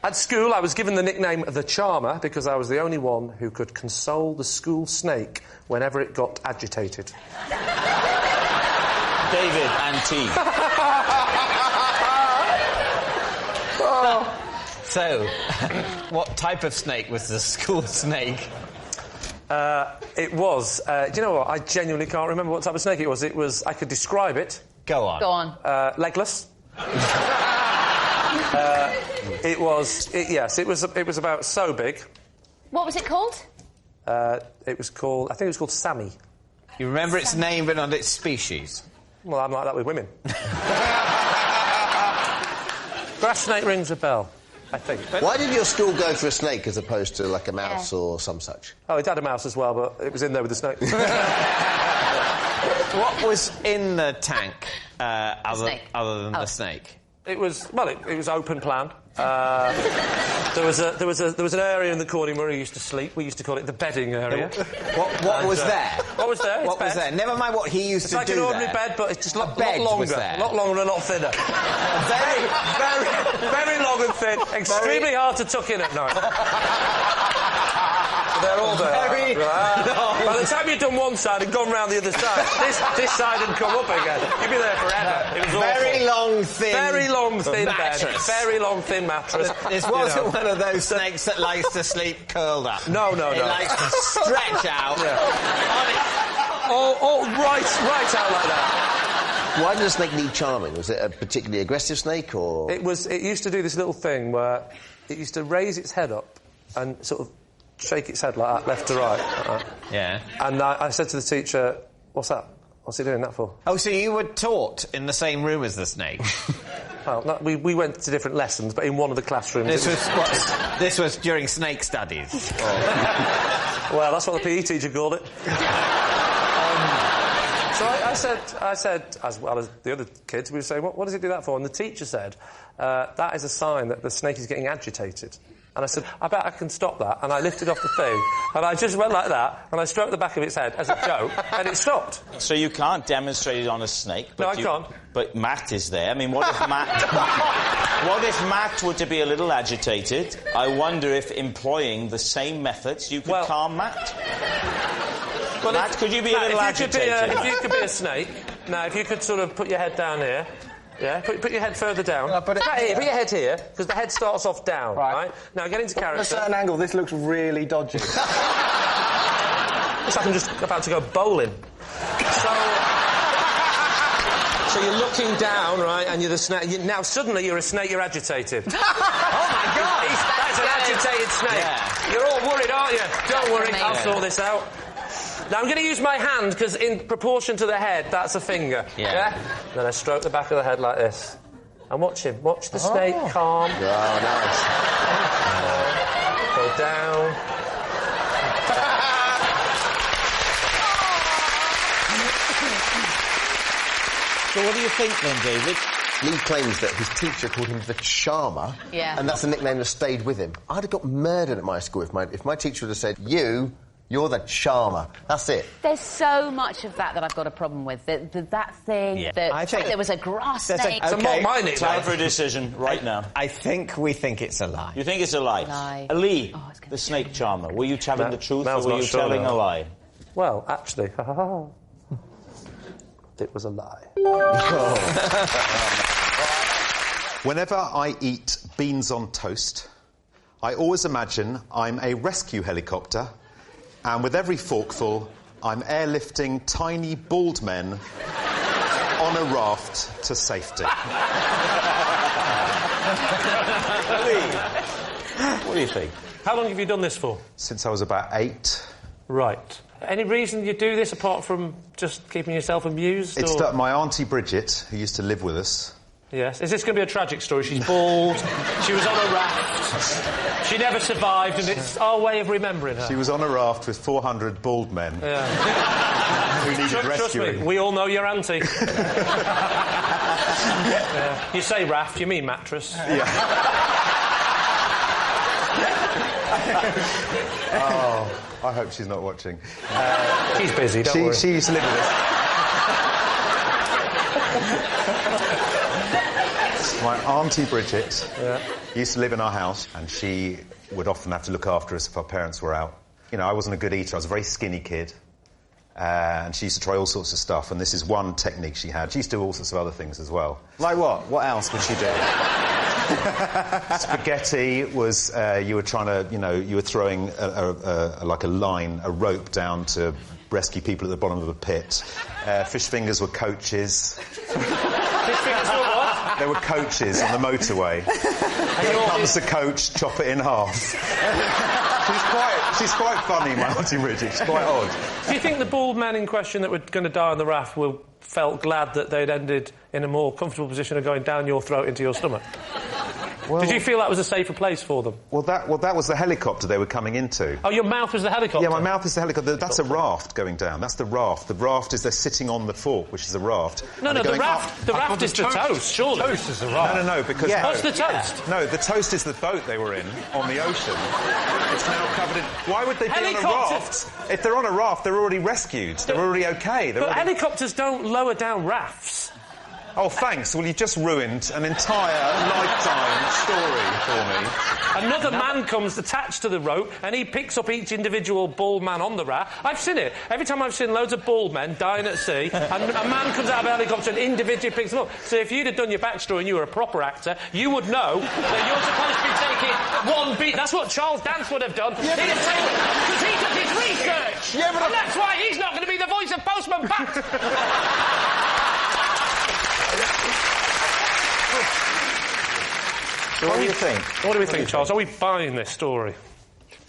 At school, I was given the nickname The Charmer because I was the only one who could console the school snake whenever it got agitated. David and T. So, what type of snake was the school snake? It was... do you know what? I genuinely can't remember what type of snake it was. It was... I could describe it. Go on. Go on. Legless. It was... yes, it was about so big. What was it called? It was called... I think it was called Sammy. You remember its name but not its species? Well, I'm like that with women. Grass snake rings a bell, I think. Why did your school go for a snake as opposed to, like, a mouse or some such? Oh, it had a mouse as well, but it was in there with the snake. What was in the tank other than the snake? It was... Well, it was open plan. There was an area in the corner where he used to sleep. We used to call it the bedding area. What was there? What was there? What was there? Never mind what he used to do. It's like an ordinary bed, but it's just a lot longer. Was there? A lot longer and a lot thinner. very long and thin. Extremely hard to tuck in at night. They're all there. By the time you'd done one side and gone round the other side, this side had come up again. You'd be there forever. It was Very long, thin. Very long, thin mattress. bed. Very long, thin mattress. This wasn't one of those snakes that likes to sleep curled up. No. It likes to stretch out. All right out like that. Why did a snake need charming? Was it a particularly aggressive snake, or...? It used to do this little thing where it used to raise its head up and sort of shake its head like that, left to right. Like that. Yeah. And I said to the teacher, what's that? What's he doing that for? Oh, so you were taught in the same room as the snake? Well, no, we went to different lessons, but in one of the classrooms... This was during snake studies? Well, that's what the PE teacher called it. So I said, as well as the other kids, we were saying, what does he do that for? And the teacher said, that is a sign that the snake is getting agitated. And I said, I bet I can stop that. And I lifted off the thing, and I just went like that, and I stroked the back of its head as a joke, and it stopped. So you can't demonstrate it on a snake? No, I can't. But Matt is there. I mean, what if Matt... what if Matt were to be a little agitated? I wonder if employing the same methods you could calm Matt? Well, Matt, could you be a little agitated? If you could be a snake... Now, if you could sort of put your head down here... Yeah, put your head further down. Put your head here, because the head starts off down, right? Now, get into character. From a certain angle, this looks really dodgy. Looks like I'm just about to go bowling. So you're looking down, right, and you're the snake. Now, suddenly, you're a snake, you're agitated. Oh, my God! That's an agitated snake. Yeah. You're all worried, aren't you? Don't worry, I'll sort this out. Now, I'm going to use my hand, because in proportion to the head, that's a finger. Yeah? Then I stroke the back of the head like this. And watch him. Watch the snake calm. Oh, nice. Go down. So what do you think, then, David? Lee claims that his teacher called him the Charmer, and that's a nickname that stayed with him. I'd have got murdered at my school if my teacher would have said, You're the Charmer. That's it. There's so much of that I've got a problem with. That thing, I think there was a grass snake. It's not my nickname. Time for a decision right now. I think we think it's a lie. You think it's a lie? Lee, the snake charmer, were you telling the truth or were you telling a lie? Well, actually, it was a lie. Whenever I eat beans on toast, I always imagine I'm a rescue helicopter, and with every forkful, I'm airlifting tiny bald men on a raft to safety. What do you think? How long have you done this for? Since I was about 8. Right. Any reason you do this apart from just keeping yourself amused? It's that my Auntie Bridget, who used to live with us... Yes. Is this going to be a tragic story? She's bald, she was on a raft, she never survived, and it's our way of remembering her. She was on a raft with 400 bald men who needed rescuing. Trust me, we all know your auntie. You say raft, you mean mattress. Yeah. Oh, I hope she's not watching. She's busy, don't worry. She used to live with us. My Auntie Bridget used to live in our house, and she would often have to look after us if our parents were out. You know, I wasn't a good eater. I was a very skinny kid. And she used to try all sorts of stuff, and this is one technique she had. She used to do all sorts of other things as well. Like what? What else would she do? Spaghetti was, you were trying to, you know, you were throwing like a line, a rope down to rescue people at the bottom of a pit. Fish fingers were coaches. Fish fingers were what? They were coaches on the motorway. Here comes the coach, chop it in half. She's quite funny, my Auntie Bridget. She's quite odd. Do you think the bald men in question that were going to die on the raft felt glad that they'd ended in a more comfortable position of going down your throat into your stomach? Well, did you feel that was a safer place for them? Well, that was the helicopter they were coming into. Oh, your mouth was the helicopter? Yeah, my mouth is the helicopter. That's a raft going down. That's the raft. The raft is they're sitting on the fork, which is a raft. No, the raft is the toast, surely. The toast is the raft. No, because... Yeah. What's the toast? No, the toast is the boat they were in on the ocean. It's now covered in... Why would they be on a raft? If they're on a raft, they're already rescued. They're already OK. But helicopters don't lower down rafts. Oh, thanks. Well, you've just ruined an entire lifetime story for me. Another man comes attached to the rope and he picks up each individual bald man on the raft. I've seen it. Every time I've seen loads of bald men dying at sea, and a man comes out of a helicopter and individually picks them up. So if you'd have done your backstory and you were a proper actor, you would know that you're supposed to be taking one beat. That's what Charles Dance would have done. Yeah, he'd have taken... Because he did his research! Yeah, but... And that's why he's not going to be the voice of Postman Pat! So what do you think? What do we think, Charles? Are we buying this story?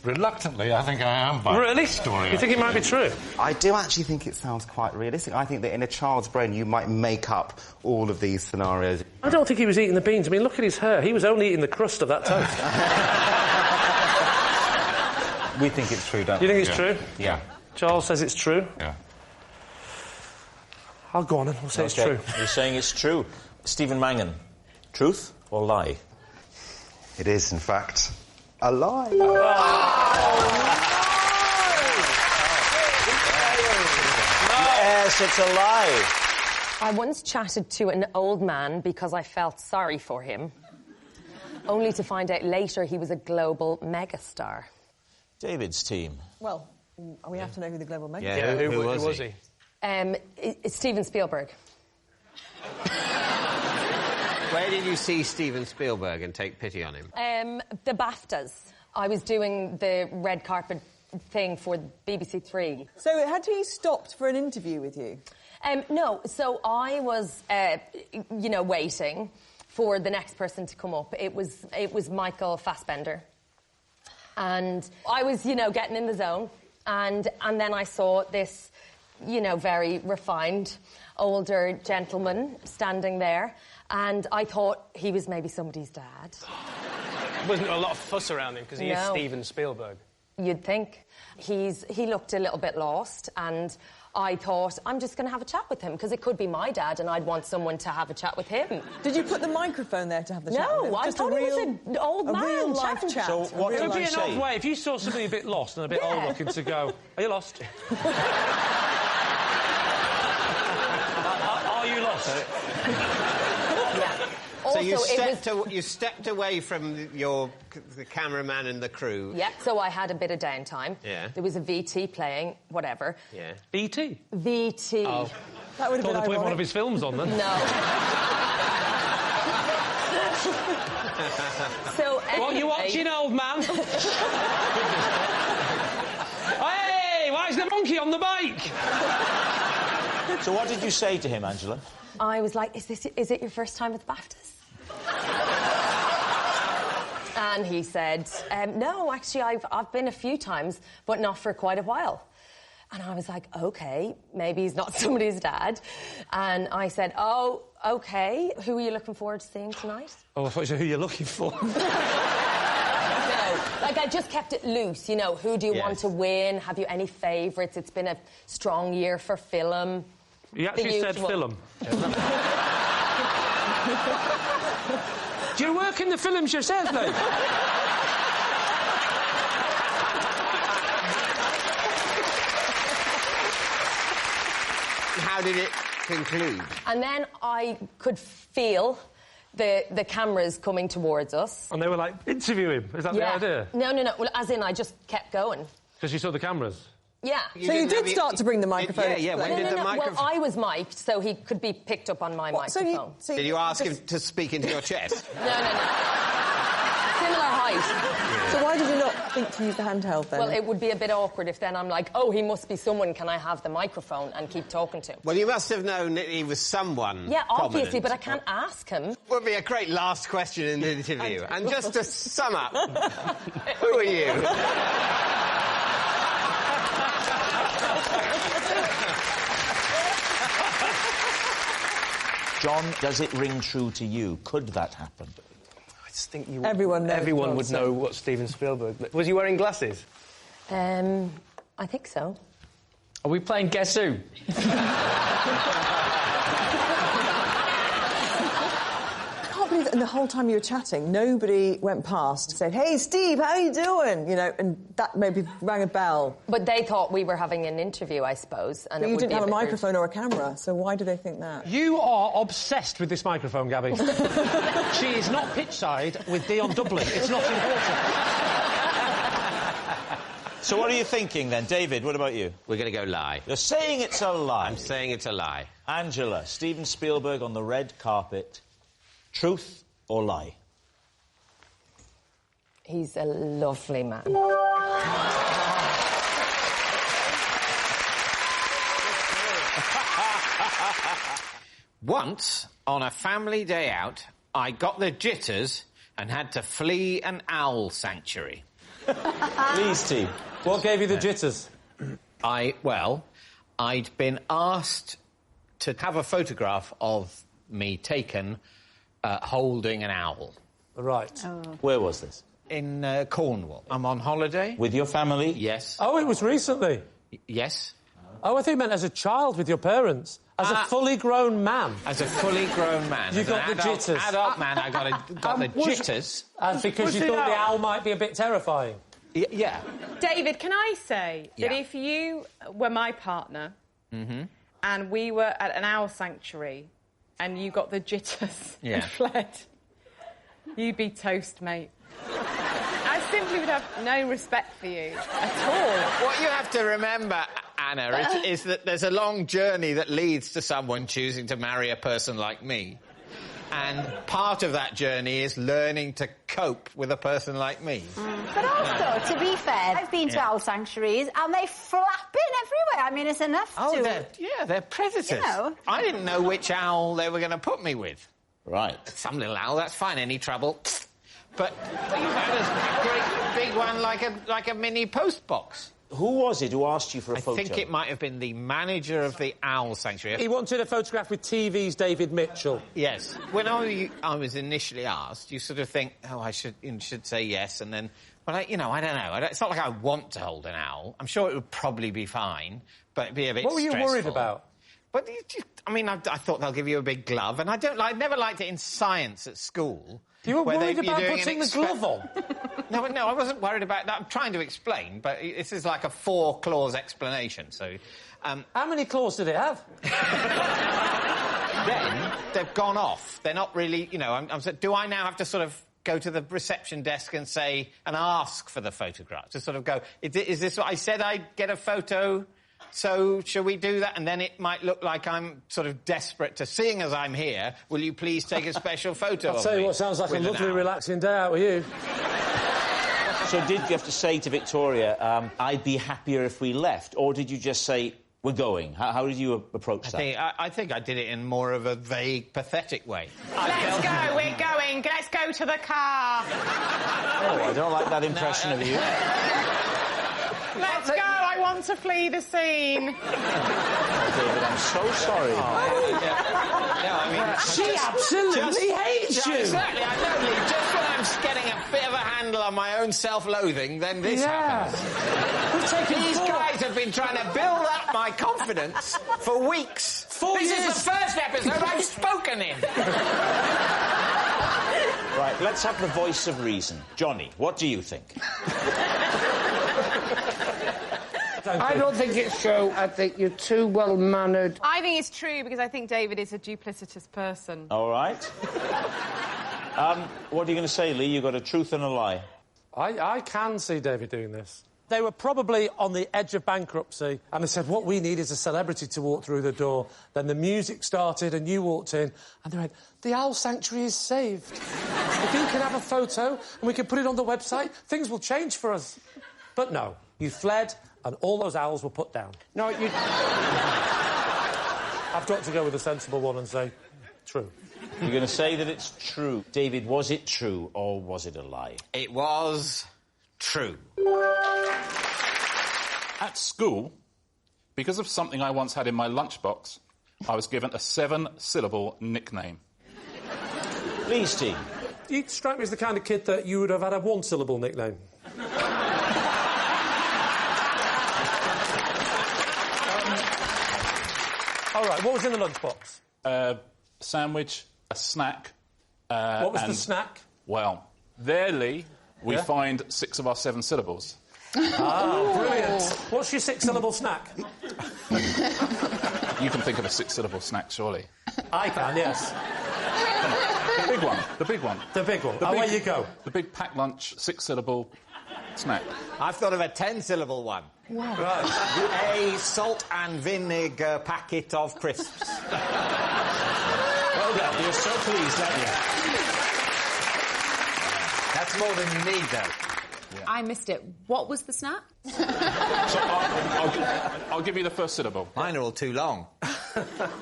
Reluctantly, I think I am buying this story. You think it might be true? I do actually think it sounds quite realistic. I think that in a child's brain you might make up all of these scenarios. I don't think he was eating the beans. I mean, look at his hair. He was only eating the crust of that toast. We think it's true, don't we? You think it's true? Yeah. Charles says it's true? Yeah. I'll go on and we'll say it's true. You're saying it's true. Stephen Mangan, truth or lie? It is, in fact, a lie. Oh, no! Yes, it's a lie. I once chatted to an old man because I felt sorry for him, only to find out later he was a global megastar. David's team. Well, we have to know who the global megastar is. Yeah, who was he? It's Steven Spielberg. Where did you see Steven Spielberg and take pity on him? The BAFTAs. I was doing the red carpet thing for BBC Three. So had he stopped for an interview with you? No. So I was, waiting for the next person to come up. It was Michael Fassbender. And I was, getting in the zone. And then I saw this, very refined, older gentleman standing there. And I thought he was maybe somebody's dad. Wasn't there a lot of fuss around him because he is Steven Spielberg? You'd think. He looked a little bit lost, and I thought, I'm just going to have a chat with him, because it could be my dad, and I'd want someone to have a chat with him. Did you put the microphone there to have the chat with him? No, I thought he was an old man. A real-life chat. So what It did would be you an say? odd way if you saw somebody a bit lost and a bit old-looking to go, are you lost? Are you lost? So you stepped away from the cameraman and the crew. Yeah, so I had a bit of downtime. Yeah. There was a VT playing, whatever. Yeah. BT? VT. Oh. That would have been Thought they put ironic. one of his films on then. No. So anyway... What are you watching, old man? Hey, why is the monkey on the bike? So what did you say to him, Angela? I was like, is it your first time at the BAFTAs? And he said, no, actually, I've been a few times, but not for quite a while. And I was like, OK, maybe he's not somebody's dad. And I said, oh, OK, who are you looking forward to seeing tonight? Oh, I thought you said who you're looking for. No, I just kept it loose, who do you want to win? Have you any favourites? It's been a strong year for film. You actually said film. Do you work in the films yourself, though? How did it conclude? And then I could feel the cameras coming towards us. And they were like, interview him. Is that the idea? No. Well, as in, I just kept going. Because you saw the cameras? Yeah. So you did start to bring the microphone? Yeah, when did the microphone... Well, I was mic'd, so he could be picked up on my microphone. Did you ask him to speak into your chest? No. Similar height. So why did you not think to use the handheld then? Well, it would be a bit awkward if then I'm like, oh, he must be someone, can I have the microphone, and keep talking to him. Well, you must have known that he was someone Yeah, obviously, prominent. but I can't ask him. Would be a great last question in the interview. And just to sum up, who are you? John, does it ring true to you? Could that happen? I just think you... Everyone would know what Steven Spielberg... Was he wearing glasses? I think so. Are we playing Guess Who? I can't believe that in the whole time you were chatting, nobody went past and said, hey, Steve, how you doing? You know, and that maybe rang a bell. But they thought we were having an interview, I suppose. And but you didn't have a microphone or a camera, so why do they think that? You are obsessed with this microphone, Gabby. She is not pitch-side with Dion Dublin. It's not important. So what are you thinking, then? David, what about you? We're going to go lie. You're saying it's a lie. I'm saying it's a lie. Angela, Steven Spielberg on the red carpet. Truth or lie? He's a lovely man. Once, on a family day out, I got the jitters and had to flee an owl sanctuary. Please, Steve. What gave you the jitters? I'd been asked to have a photograph of me taken holding an owl. Right. Oh. Where was this? In Cornwall. I'm on holiday. With your family? Yes. Oh, it was recently? Yes. Oh, I think you meant as a child with your parents. As a fully grown man. As a fully grown man. You got the jitters. Adult man, I got the jitters. And because you thought the owl might be a bit terrifying. Yeah. David, can I say that if you were my partner and we were at an owl sanctuary and you got the jitters and fled, you'd be toast, mate. I simply would have no respect for you at all. What you have to remember, Anna, is that there's a long journey that leads to someone choosing to marry a person like me. And part of that journey is learning to cope with a person like me. But also, to be fair, I've been to owl sanctuaries and they flap in everywhere. I mean, it's enough to... they're predators. You know. I didn't know which owl they were going to put me with. Right. Some little owl, that's fine, any trouble. But you've had a great big one like a mini post box. Who was it who asked you for a photo? I think it might have been the manager of the owl sanctuary. He wanted a photograph with TV's David Mitchell. Yes. When I was initially asked, you sort of think, oh, I should say yes, and then... But, I don't know. It's not like I want to hold an owl. I'm sure it would probably be fine, but it'd be a bit stressful. What were you worried about? But, I thought they'll give you a big glove, and I never liked it in science at school. You were worried about putting the glove on? No, I wasn't worried about that. I'm trying to explain, but this is like a 4-clause explanation, so... How many claws did it have? Then they've gone off. They're not really, do I now have to sort of go to the reception desk and ask for the photograph? To sort of go, is this what I said I'd get a photo... So, shall we do that? And then it might look like I'm sort of desperate to... Seeing as I'm here, will you please take a special photo of me? I'll tell you what sounds like a lovely, relaxing day out with you. So did you have to say to Victoria, I'd be happier if we left? Or did you just say, we're going? How did you approach that? I think I did it in more of a vague, pathetic way. Let's go, we're going. Let's go to the car. Oh, I don't like that impression of you. Let's go, I want to flee the scene. David, I'm so sorry. She absolutely hates you. Exactly, I know, Lee. Just when I'm getting a bit of a handle on my own self-loathing, then this happens. These guys have been trying to build up my confidence for weeks. 4 years. This is the first episode I've spoken in. Right, let's have the voice of reason. Johnny, what do you think? I don't think it's true. I think you're too well-mannered. I think it's true because I think David is a duplicitous person. All right. What are you going to say, Lee? You've got a truth and a lie. I can see David doing this. They were probably on the edge of bankruptcy, and they said, what we need is a celebrity to walk through the door. Then the music started, and you walked in, and they went, the Owl Sanctuary is saved. If you can have a photo, and we can put it on the website, things will change for us. But no, you fled, and all those owls were put down. No, you... I've got to go with a sensible one and say, true. You're going to say that it's true. David, was it true, or was it a lie? It was... true. At school, because of something I once had in my lunchbox, I was given a 7-syllable nickname. Please, Steve. You strike me as the kind of kid that you would have had a 1-syllable nickname. All right, what was in the lunchbox? A sandwich, a snack. What was the snack? Well, there, Lee, we find 6 of our 7 syllables. Ah, brilliant. What's your 6-syllable snack? You can think of a 6-syllable snack, surely. I can, yes. Come on. The big one. The big one. The big one. Away you go. The big packed lunch, 6-syllable snack. I've thought of a 10-syllable one. Wow. Right. A salt and vinegar packet of crisps. Well done. You're so pleased, aren't you? That's more than you need, though. Yeah. I missed it. What was the snack? So I'll give you the first syllable. Mine are all too long.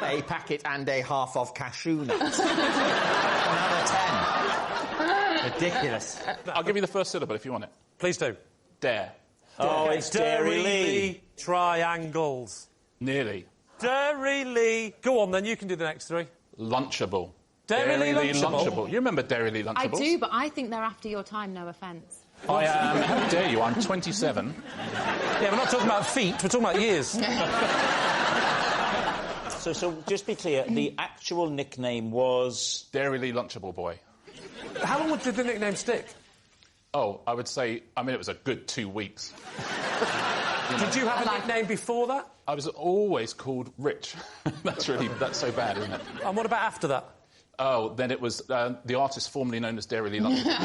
A packet and a half of cashew nuts. Another 10. Ridiculous. I'll give you the first syllable if you want it. Please do. Dare. Oh, it's Dairy Lee. Triangles. Nearly. Dairy Lee. Go on, then. You can do the next 3. Lunchable. Dairy Lee Lunchable? You remember Dairy Lee Lunchables? I do, but I think they're after your time, no offence. I am... How dare you? I'm 27. Yeah, we're not talking about feet, we're talking about years. So just be clear, the actual nickname was... Dairy Lee Lunchable Boy. How long did the nickname stick? Oh, I would say... I mean, it was a good 2 weeks. Did you have a nickname before that? I was always called Rich. That's so bad, isn't it? And what about after that? Oh, then it was the artist formerly known as Dairy Lee Lunchable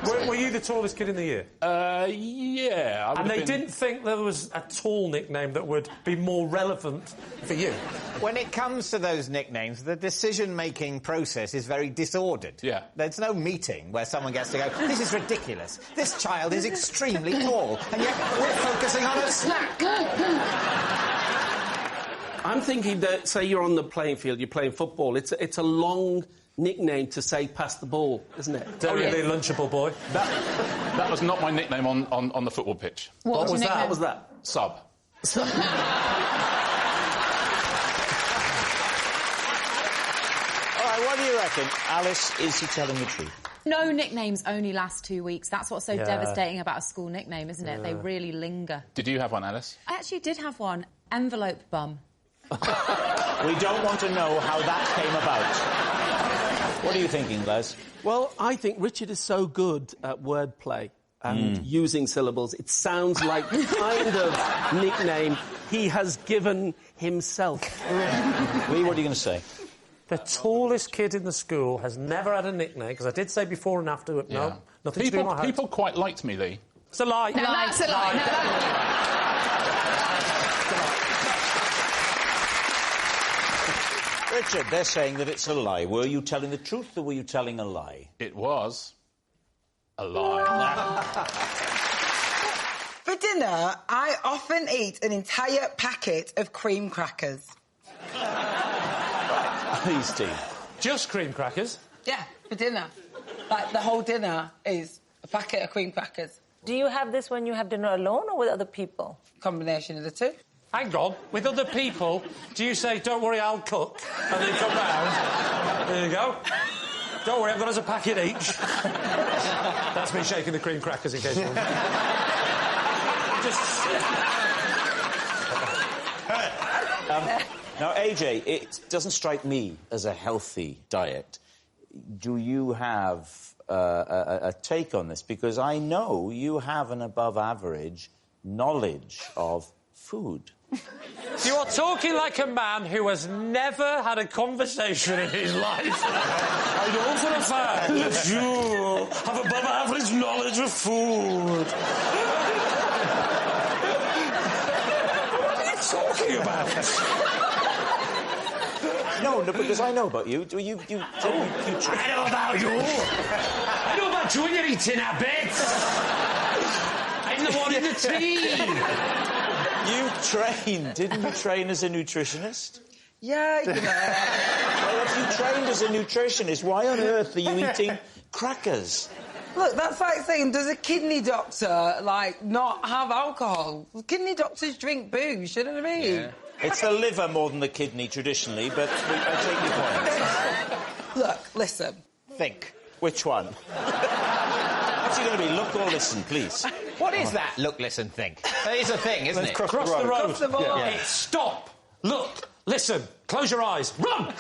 Boy. Were you the tallest kid in the year? Yeah. And they didn't think there was a tall nickname that would be more relevant for you? When it comes to those nicknames, the decision-making process is very disordered. Yeah. There's no meeting where someone gets to go, this is ridiculous, this child is extremely tall, and yet we're focusing on a snack. I'm thinking that, say you're on the playing field, you're playing football, it's a long nickname to say pass the ball, isn't it? Dairy Lee Lunchable Boy. That was not my nickname on the football pitch. What was that? What was that? Sub. All right, what do you reckon? Alice, is he telling the truth? No nicknames only last 2 weeks. That's what's so devastating about a school nickname, isn't it? They really linger. Did you have one, Alice? I actually did have one. Envelope bum. We don't want to know how that came about. What are you thinking, Les? Well, I think Richard is so good at wordplay and using syllables. It sounds like the kind of nickname he has given himself. Lee, what are you going to say? The tallest kid in the school has never had a nickname, because I did say before and after, but no, nothing to do with my height. People quite liked me, Lee. It's a lie. No, that's a lie. Richard, they're saying that it's a lie. Were you telling the truth or were you telling a lie? It was a lie. For dinner, I often eat an entire packet of cream crackers. Please, Steve. Just cream crackers? Yeah, for dinner. Like, the whole dinner is a packet of cream crackers. Do you have this when you have dinner alone or with other people? Combination of the two. Hang on. With other people, do you say, don't worry, I'll cook, and then come round? There you go. Don't worry, I've got us a packet each. That's me shaking the cream crackers in case you're... Now, AJ, it doesn't strike me as a healthy diet. Do you have a take on this? Because I know you have an above-average knowledge of food. You are talking like a man who has never had a conversation in his life. I know for a fact that you have above average knowledge of food. What are you talking about? No, because I know about you. You I know about you. I know about you and your eating habits. I'm the one in the tree. Didn't you train as a nutritionist? Yeah, you know. Well, if you trained as a nutritionist, why on earth are you eating crackers? Look, that's like saying, does a kidney doctor, like, not have alcohol? Kidney doctors drink booze, you know what I mean? Yeah. It's the liver more than the kidney, traditionally, but I take your point. Look, listen. Think. Which one? What's it going to be? Look or listen, please. What is that? Look, listen, think. It's a thing, isn't it? Cross the road. Cross the road. Yeah. It's stop. Look. Listen. Close your eyes. Run!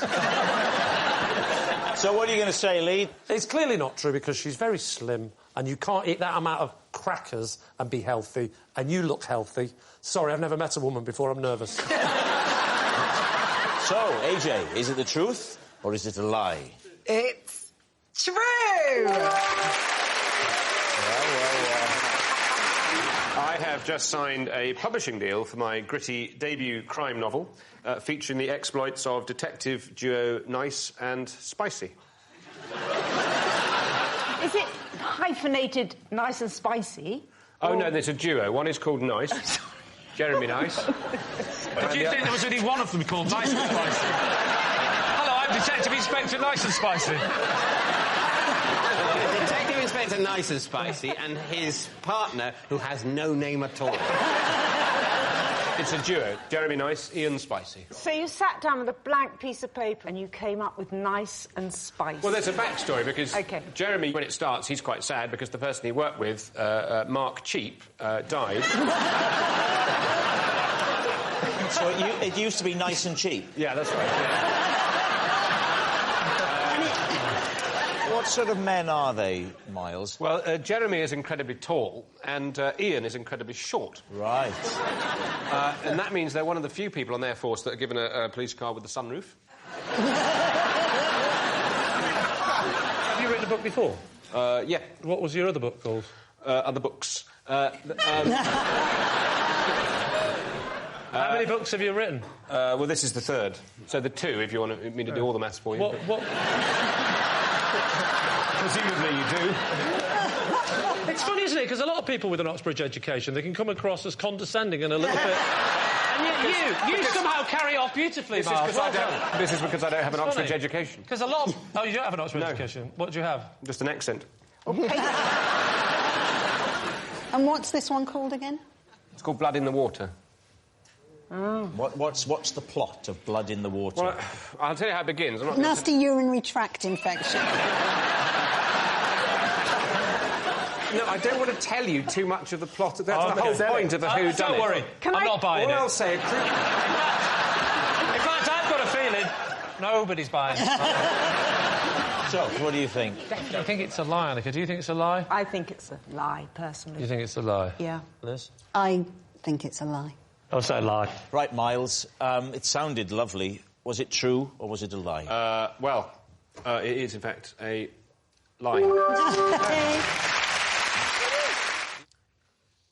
So what are you going to say, Lee? It's clearly not true because she's very slim and you can't eat that amount of crackers and be healthy, and you look healthy. Sorry, I've never met a woman before. I'm nervous. So, AJ, is it the truth or is it a lie? It's true! I have just signed a publishing deal for my gritty debut crime novel featuring the exploits of detective duo Nice and Spicy. Is it hyphenated Nice and Spicy? Oh, no, there's a duo. One is called Nice. Jeremy Nice. Did you think there was only one of them called Nice and Spicy? Hello, I'm Detective Inspector Nice and Spicy. Detective Inspector Nice and Spicy and his partner, who has no name at all. It's a duo. Jeremy Nice, Ian Spicy. So you sat down with a blank piece of paper and you came up with Nice and Spicy. Well, there's a backstory, because Jeremy, when it starts, he's quite sad because the person he worked with, Mark Cheap, died. So it used to be Nice and Cheap? Yeah, that's right. What sort of men are they, Miles? Well, Jeremy is incredibly tall, and Ian is incredibly short. Right. And that means they're one of the few people on their force that are given a police car with a sunroof. Have you written a book before? Yeah. What was your other book called? Other books. How many books have you written? Well, this is the third. So the two, if you want me to do all the maths for you. What? Presumably you do. It's funny, isn't it? Because a lot of people with an Oxbridge education, they can come across as condescending and a little bit... And yet you somehow carry off beautifully, Miles. This is because I don't have an Oxbridge education. Because a lot of... Oh, you don't have an Oxbridge education? What do you have? Just an accent. And what's this one called again? It's called Blood in the Water. Oh. What's the plot of Blood in the Water? Well, I'll tell you how it begins. I'm not Nasty urinary tract infection. No, I don't want to tell you too much of the plot. That's the whole point of the whodunit. Don't worry. I'm not buying it. Or I'll say... In fact, I've got a feeling nobody's buying it. So, what do you think? I think it's a lie, Annika. Do you think it's a lie? I think it's a lie, personally. You think it's a lie? Yeah. Liz? I think it's a lie. I'll say a lie. Right, Miles, it sounded lovely. Was it true or was it a lie? Well, it is, in fact, a lie.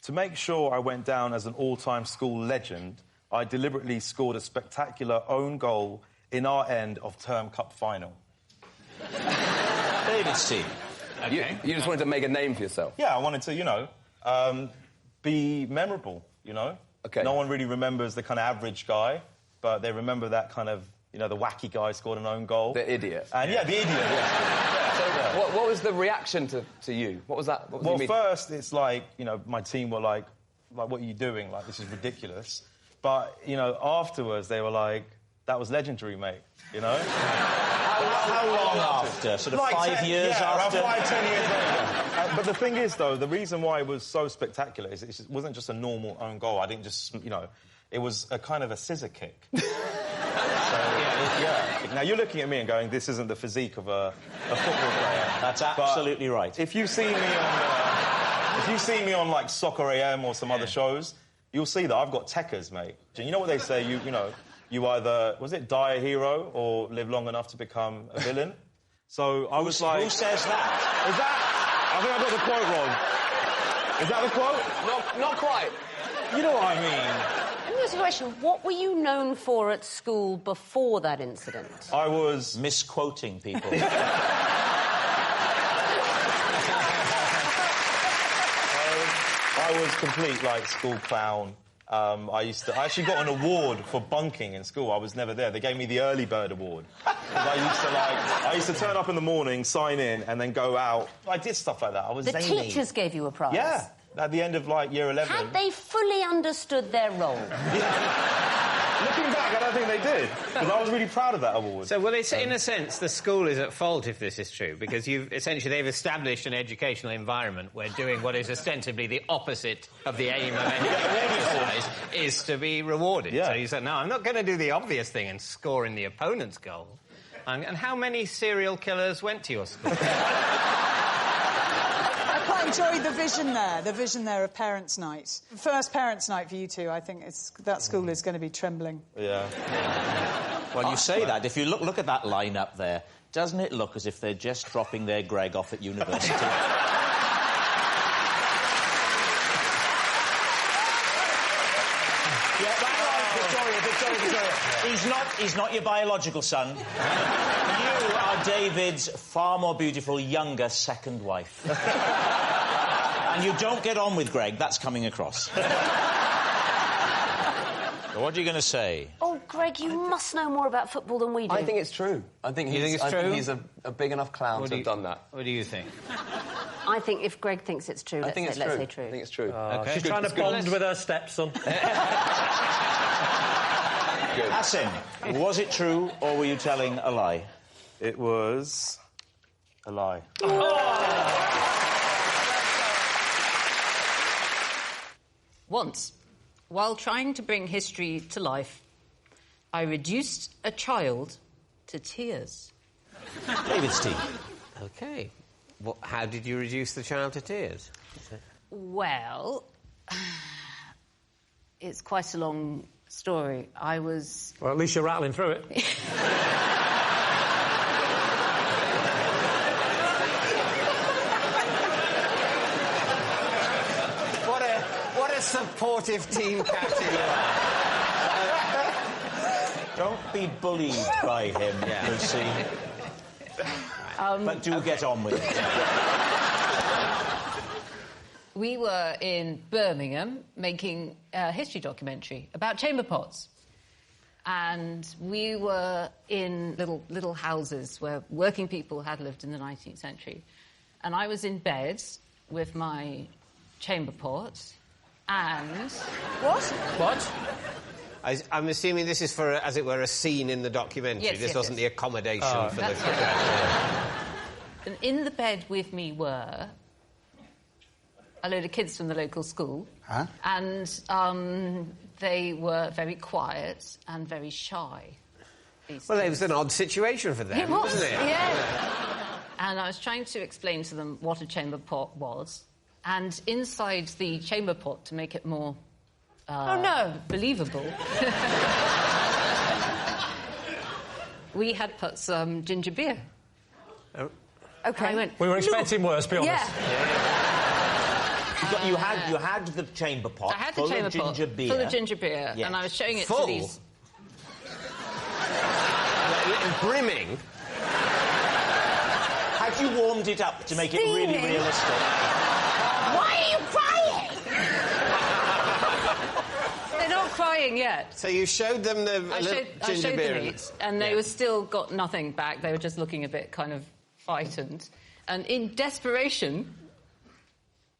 To make sure I went down as an all-time school legend, I deliberately scored a spectacular own goal in our end of term cup final. David C. Okay. You just wanted to make a name for yourself? Yeah, I wanted to, be memorable, Okay. No one really remembers the kind of average guy, but they remember that kind of, the wacky guy scored an own goal. The idiot. And the idiot, yeah. What was the reaction to you? What was that? Well, first, it's like, my team were like, what are you doing? Like, this is ridiculous. But, afterwards, they were like, that was legendary, mate, How long after? Sort of like 5 years after? Around 5, 10 years later. But the thing is, though, the reason why it was so spectacular is it wasn't just a normal own goal. I didn't just, it was a kind of a scissor kick. Now, you're looking at me and going, this isn't the physique of a football player. That's absolutely right. If you see me on If you see me on, like, Soccer AM or some other shows, you'll see that I've got techers, mate. And you know what they say? You know, you either, was it die a hero or live long enough to become a villain? So I was like... Who says that? Is that... I think I got the quote wrong. Is that the quote? Not quite. You know what I mean. Let me ask you a question. What were you known for at school before that incident? I was... Misquoting people. I was complete, like, school clown. I actually got an award for bunking in school. I was never there. They gave me the early bird award. I used to turn up in the morning, sign in, and then go out. I did stuff like that. I was the zany. teachers gave you a prize? Yeah, at the end of, like, year 11. Had they fully understood their role? Looking back, I don't think they did, because I was really proud of that award. So, well, it's, in a sense, the school is at fault if this is true, because they've established an educational environment where doing what is ostensibly the opposite of the aim of any exercise is to be rewarded. Yeah. So you said, no, I'm not going to do the obvious thing and score in the opponent's goal. And how many serial killers went to your school? I quite enjoyed the vision there of Parents' Night. First Parents' Night for you two, I think that school is going to be trembling. Yeah. Well, you say that. If you look at that line-up there, doesn't it look as if they're just dropping their Greg off at university? Victoria. He's not your biological son. You are David's far more beautiful, younger second wife. And you don't get on with Greg, that's coming across. What are you going to say? Oh, Greg, you must know more about football than we do. I think it's true. I think he's a big enough clown to have done that. What do you think? I think if Greg thinks it's true, let's say true. I think it's true. Okay. She's trying to bond with her stepson. Asim, was it true or were you telling a lie? It was... a lie. Once, while trying to bring history to life, I reduced a child to tears. David's team. OK. How did you reduce the child to tears? Well, it's quite a long story. I was... Well, at least you're rattling through it. What a supportive team captain you are. Don't be bullied by him, Lucy. But do get on with it. We were in Birmingham making a history documentary about chamber pots. And we were in little houses where working people had lived in the 19th century. And I was in bed with my chamber pot and... What? I'm assuming this is for, as it were, a scene in the documentary. Yes, this wasn't the accommodation for the... And in the bed with me were a load of kids from the local school. Huh? And they were very quiet and very shy. Well, it was an odd situation for them, wasn't it? Yeah. And I was trying to explain to them what a chamber pot was. And inside the chamber pot, to make it more... believable. We had put some ginger beer. Oh. OK. We were expecting worse, be honest. Yeah. You had the chamber pot full of ginger beer. Full of ginger beer, yes. and I was showing it Full? to these... Brimming? Had you warmed it up to make it really realistic? Why are you crying? They're not crying yet. So you showed them the I showed them it, and they were still got nothing back. They were just looking a bit kind of frightened. And in desperation,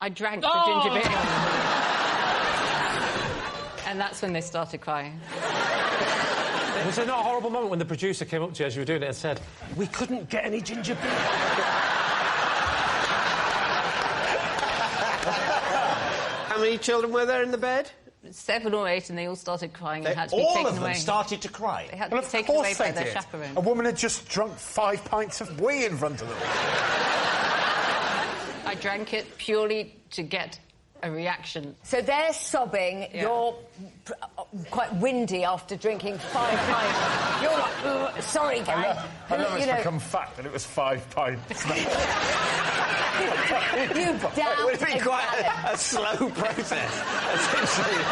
I drank the ginger beer. And that's when they started crying. Was it not a horrible moment when the producer came up to you as you were doing it and said, "We couldn't get any ginger beer"? How many children were there in the bed? 7 or 8, and they all started crying and had to be taken away. All of them started to cry? They had to be taken away by their chaperone. A woman had just drunk 5 pints of wee in front of them. I I drank it purely to get a reaction. So they're sobbing, you're quite windy after drinking 5 pints. You're like, sorry, gang. I know it's become fact that it was 5 pints. You damn. It would be quite a slow process. Essentially,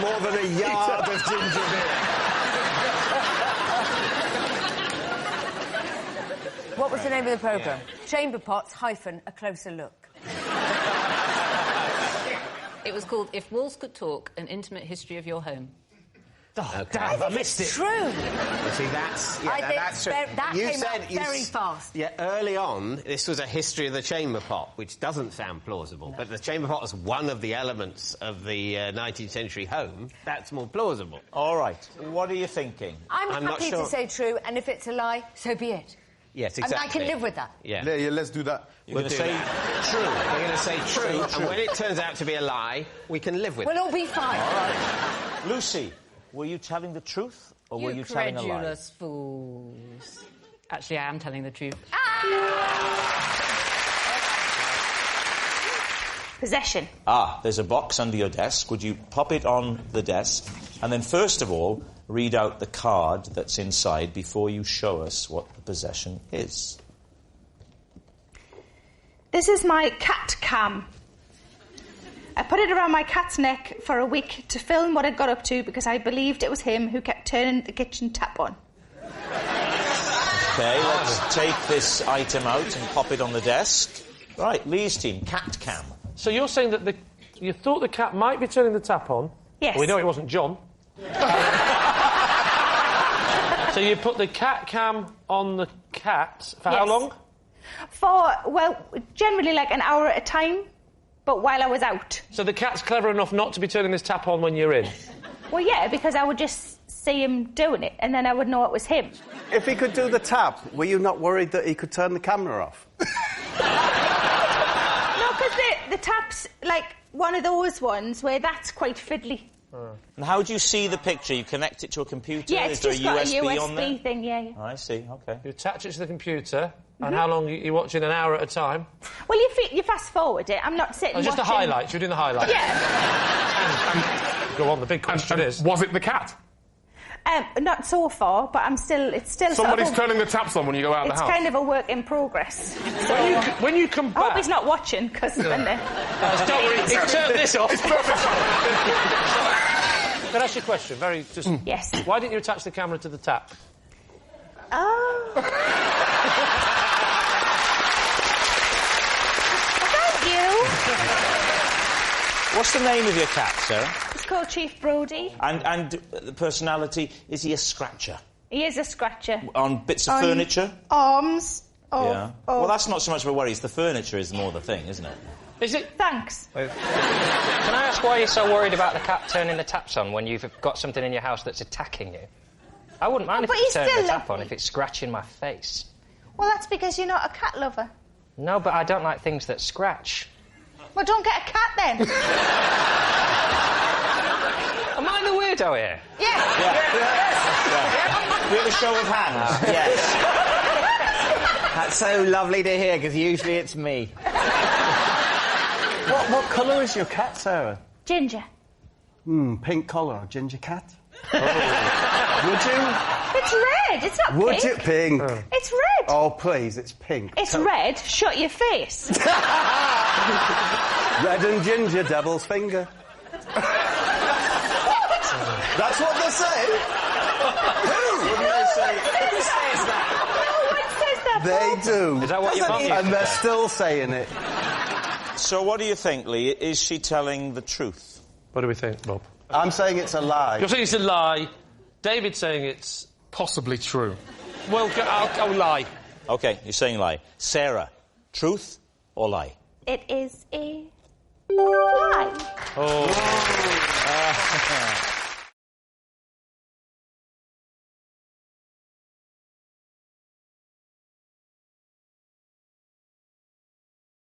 more than a yard of ginger beer. What was the name of the programme? Chamber Pots - A Closer Look. It was called If Walls Could Talk, An Intimate History of Your Home. Oh, damn, I missed it. True. You see, that's true. That you came said out very fast. Yeah, early on, this was a history of the chamber pot, which doesn't sound plausible. No. But the chamber pot was one of the elements of the 19th century home. That's more plausible. All right. What are you thinking? I'm not happy sure. to say true, and if it's a lie, so be it. Yes, exactly. I can live with that. Yeah, let's do that. You're going to say true. We're going to say true, and when it turns out to be a lie, we can live with it. We'll all be fine. All right. Lucy, were you telling the truth, or were you telling a lie? You credulous fools. Actually, I am telling the truth. Possession. There's a box under your desk. Would you pop it on the desk? And then, first of all, read out the card that's inside before you show us what the possession is. This is my cat cam. I put it around my cat's neck for a week to film what it got up to because I believed it was him who kept turning the kitchen tap on. OK, let's take this item out and pop it on the desk. Right, Lee's team, cat cam. So you're saying that you thought the cat might be turning the tap on? Yes. We know it wasn't John. So you put the cat cam on the cat for how long? For, well, generally like an hour at a time, but while I was out. So the cat's clever enough not to be turning this tap on when you're in? Well, yeah, because I would just see him doing it, and then I would know it was him. If he could do the tap, were you not worried that he could turn the camera off? No, because the tap's like one of those ones where that's quite fiddly. And how do you see the picture? You connect it to a computer? Yeah, it's Is there just a got USB a USB on there? thing, yeah. Oh, I see, OK. You attach it to the computer, and how long are you watching? An hour at a time? Well, you fast-forward it. I'm not sitting just watching... the highlights. You're doing the highlights? Yeah. Go on, the big question is... Was it the cat? Not so far, but it's still Somebody's sort of turning the taps on when you go out of the house. It's kind of a work in progress. So when you come back... I hope he's not watching, because then... don't worry, turn this off. It's perfect. Can I ask you a question? Yes. Why didn't you attach the camera to the tap? Oh. Thank you. What's the name of your cat, Sarah? It's called Chief Brody. And the personality, is he a scratcher? He is a scratcher. On bits of furniture? Arms. Yeah. Well, that's not so much of a worry. It's the furniture is more the thing, isn't it? Is it? Thanks. Can I ask why you're so worried about the cat turning the taps on when you've got something in your house that's attacking you? I wouldn't mind if it's turning the tap on if it's scratching my face. Well, that's because you're not a cat lover. No, but I don't like things that scratch. Well, don't get a cat then. Am I the weirdo here? Yeah. We have a show of hands. Yes. That's so lovely to hear, because usually it's me. What colour is your cat, Sarah? Ginger. Pink collar, ginger cat. Would you? It's red. It's not Would pink. you? Pink. It's red. Oh, please, it's pink. It's red. Shut your face. Red and ginger, devil's finger. That's what they say. Who? Who says that? No one says that. They do. Is that what your mum used to And they're say? still saying it. So what do you think, Lee? Is she telling the truth? What do we think, Rob? I'm saying it's a lie. You're saying it's a lie. David's saying it's... Possibly true. Well, I'll lie. OK, you're saying lie. Sarah, truth or lie? It is a lie. Oh.